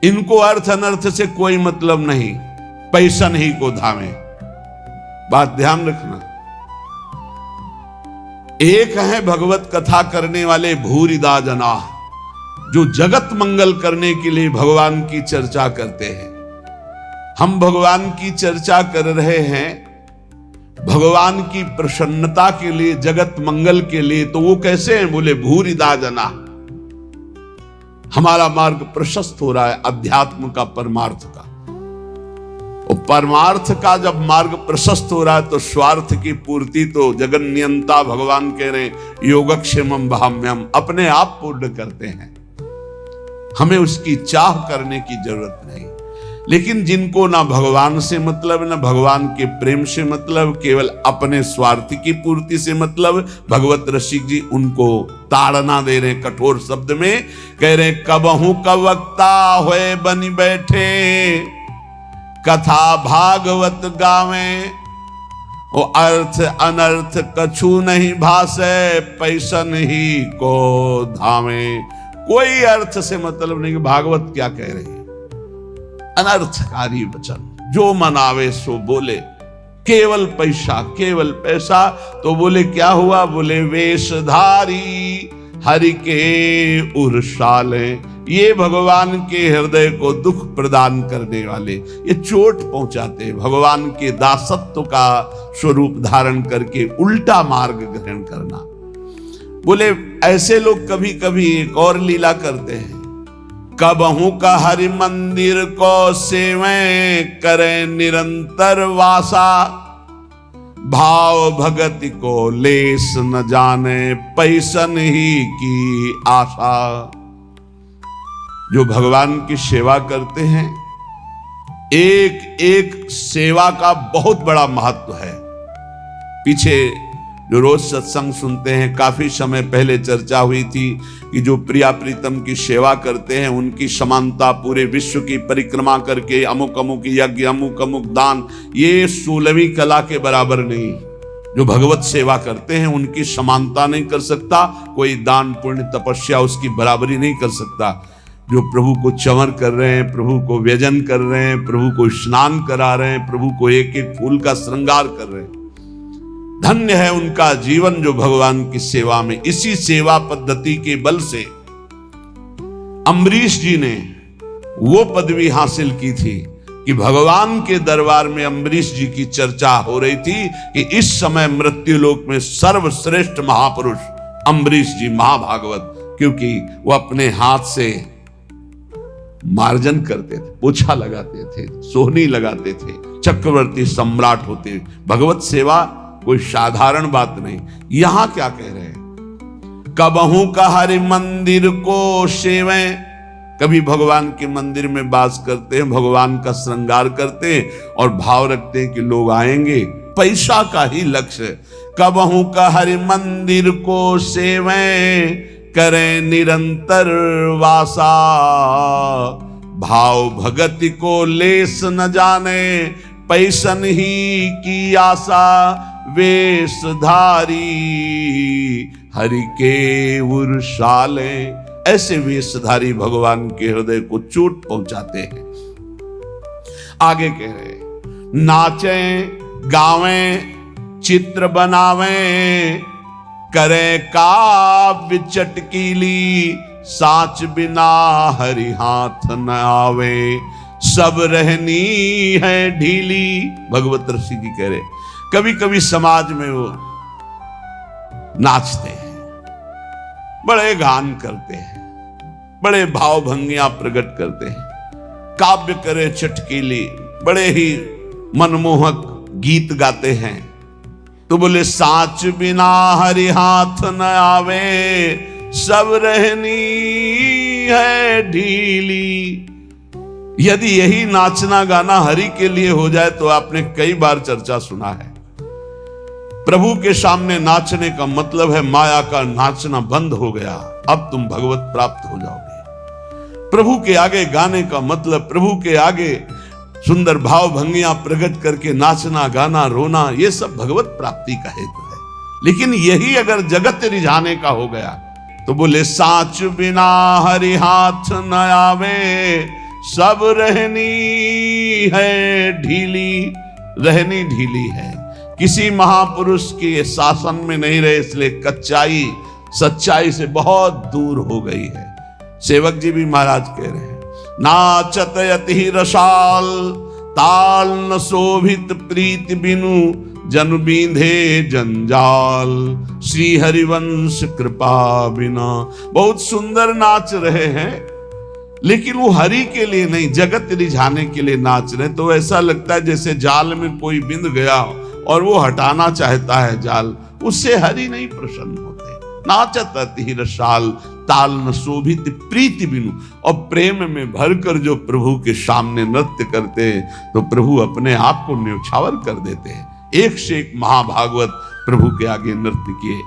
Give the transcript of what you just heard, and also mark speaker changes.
Speaker 1: इनको अर्थ अनर्थ से कोई मतलब नहीं, पैसन ही को धामे। बात ध्यान रखना। एक है भगवत कथा करने वाले भूरिदा जना, जो जगत मंगल करने के लिए भगवान की चर्चा करते हैं। हम भगवान की चर्चा कर रहे हैं भगवान की प्रसन्नता के लिए, जगत मंगल के लिए। तो वो कैसे हैं? बोले भूरिदा जना। हमारा मार्ग प्रशस्त हो रहा है अध्यात्म का, परमार्थ का। और परमार्थ का जब मार्ग प्रशस्त हो रहा है तो स्वार्थ की पूर्ति तो जगन्नियंता भगवान कह रहे हैं योगक्षेमम भाम्यम, अपने आप पूर्ण करते हैं। हमें उसकी चाह करने की जरूरत नहीं। लेकिन जिनको ना भगवान से मतलब, ना भगवान के प्रेम से मतलब, केवल अपने स्वार्थ की पूर्ति से मतलब, भगवत रसिक जी उनको ताड़ना दे रहे कठोर शब्द में। कह रहे कबहू कवक्ता होए बनी बैठे, कथा भागवत गावे, ओ अर्थ अनर्थ कछु नहीं भासे, पैसन ही को धामे। कोई अर्थ से मतलब नहीं। भागवत क्या कह रही है? अनर्थकारी वचन, जो मनावे सो बोले, केवल पैसा, केवल पैसा। तो बोले क्या हुआ? बोले वेशधारी हरि के उर्साले, ये भगवान के हृदय को दुख प्रदान करने वाले, ये चोट पहुंचाते, भगवान के दासत्व का स्वरूप धारण करके उल्टा मार्ग ग्रहण करना। बोले ऐसे लोग कभी कभी एक और लीला करते हैं। कबहू का हरि मंदिर को सेवे, करे निरंतर वासा, भाव भगति को लेस न जाने, पैसन ही की आशा। जो भगवान की सेवा करते हैं, एक एक सेवा का बहुत बड़ा महत्व है। पीछे जो रोज सत्संग सुनते हैं, काफी समय पहले चर्चा हुई थी कि जो प्रिया प्रीतम की सेवा करते हैं उनकी समानता पूरे विश्व की परिक्रमा करके अमुक अमुक यज्ञ, अमुक अमुक दान, ये 16वीं कला के बराबर नहीं। जो भगवत सेवा करते हैं उनकी समानता नहीं कर सकता कोई, दान पुण्य तपस्या उसकी बराबरी नहीं कर सकता। जो प्रभु को चंवर कर रहे हैं, प्रभु को व्यजन कर रहे हैं, प्रभु को स्नान करा रहे हैं, प्रभु को एक एक फूल का श्रृंगार कर रहे हैं, धन्य है उनका जीवन जो भगवान की सेवा में। इसी सेवा पद्धति के बल से अम्बरीश जी ने वो पदवी हासिल की थी कि भगवान के दरबार में अम्बरीश जी की चर्चा हो रही थी कि इस समय मृत्युलोक में सर्वश्रेष्ठ महापुरुष अम्बरीश जी महाभागवत, क्योंकि वो अपने हाथ से मार्जन करते थे, पोछा लगाते थे, सोहनी लगाते थे, चक्रवर्ती सम्राट होते। भगवत सेवा कोई साधारण बात नहीं। यहां क्या कह रहे हैं? कबहू का हरि मंदिर को सेवे, कभी भगवान के मंदिर में वास करते हैं, भगवान का श्रृंगार करते हैं और भाव रखते हैं कि लोग आएंगे, पैसा का ही लक्ष्य। कबहू का हरि मंदिर को सेवे, करें निरंतर वासा, भाव भगति को लेस न जाने, पैसन ही की आशा, वेशधारी हरि के उर्साले। ऐसे वेशधारी भगवान के हृदय को चोट पहुंचाते हैं। आगे कह रहे नाचें गावें चित्र बनावें, करें काव्य चटकीली, साच बिना हरि हाथ न आवे, सब रहनी है ढीली। भगवत ऋषि जी कह रहे कभी कभी समाज में वो नाचते हैं, बड़े गान करते हैं, बड़े भाव भंगियां प्रकट करते हैं, काव्य करे चटकीली, बड़े ही मनमोहक गीत गाते हैं। तो बोले साच बिना हरि हाथ न आवे, सब रहनी है ढीली। यदि यही नाचना गाना हरि के लिए हो जाए तो आपने कई बार चर्चा सुना है, प्रभु के सामने नाचने का मतलब है माया का नाचना बंद हो गया, अब तुम भगवत प्राप्त हो जाओगे। प्रभु के आगे गाने का मतलब प्रभु के आगे सुंदर भाव भंगियां प्रकट करके नाचना गाना रोना, ये सब भगवत प्राप्ति का हेतु है। लेकिन यही अगर जगत रिझाने का हो गया तो बोले साच बिना हरि हाथ न आवे, सब रहनी है ढीली, रहनी ढीली है। किसी महापुरुष के शासन में नहीं रहे, इसलिए कच्चाई सच्चाई से बहुत दूर हो गई है। सेवक जी भी महाराज कह रहे हैं, नाचत यति रसाल ताल न शोभित प्रीति बिनु जन बींधे जंजाल श्री हरिवंश कृपा बिना। बहुत सुंदर नाच रहे हैं, लेकिन वो हरि के लिए नहीं, जगत रिझाने के लिए नाच रहे। तो ऐसा लगता है जैसे जाल में कोई बिंद गया और वो हटाना चाहता है जाल, उससे हरि नहीं प्रसन्न होते। नाचत अति रसाल ताल न शोभित प्रीति बिनु। और प्रेम में भरकर जो प्रभु के सामने नृत्य करते हैं तो प्रभु अपने आप को न्यौछावर कर देते हैं। एक से एक महाभागवत प्रभु के आगे नृत्य किए।